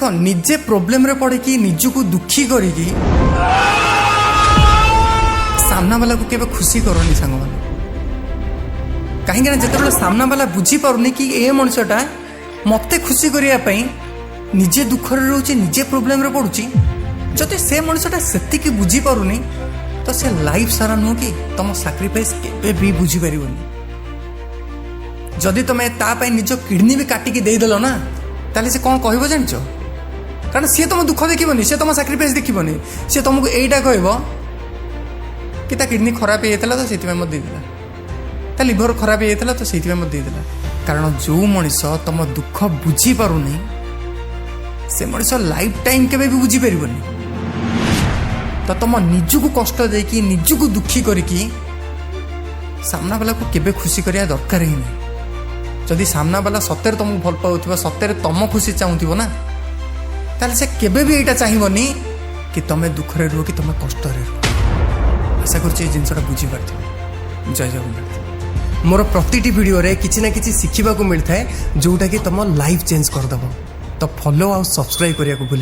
देख निजे प्रोब्लेम रे पड़े कि निजको दुखी करी सामना वाला को केबे खुशी करनी सांग मान कहीं जिते सामना वाला बुझी पारुनी कि ए मनुष्यटा मत खुशी करने निजे दुखर रोचे निजे प्रोब्लेम रे पड़ुची जदि से मनुष्यटा से बुझी पारुनी तो से लाइफ सारा नुह कि तुम सैक्रिफाइस केबे भी बुझी पारिबनी जदि तुम तापाई निज किडनी भी काटिकी देदेल ना ताले से कौन कह जान कारण सी तुम दुख देखनी सी तुम सैक्रिफाइस देखनी सी तुमको यहीटा कह कि किडनी खराब होता तो से मत देदेला ता लिभर खराब होता तो से मत देदेला कारण जो मनीष तुम दुख बुझी पारुनी से मनीष लाइफ टाइम केबे भी बुझी पारिबनी तो तुम निजको कष्ट देकी निजको दुखी करिकी सामना वाला को केबे खुशी करिया दरकार ही नहीं जदि सामना वाला सत्य तुमको भल पाउथिबा सत्य तुम खुशी चाहूथिबो ना ताले से केबे भी एटा चाहिबनी कि तुम दुखरे रुह कि तुम कष्ट रे आशा करछि जिनसटा बुझी पारथिबो जय जगन्नाथ मोर प्रतिटी वीडियो रे किछि ना किछि शिखिबा को मिलता है जोटा कि तुम लाइफ चेंज कर दबो तो फॉलो और सब्सक्राइब करिया को भूलि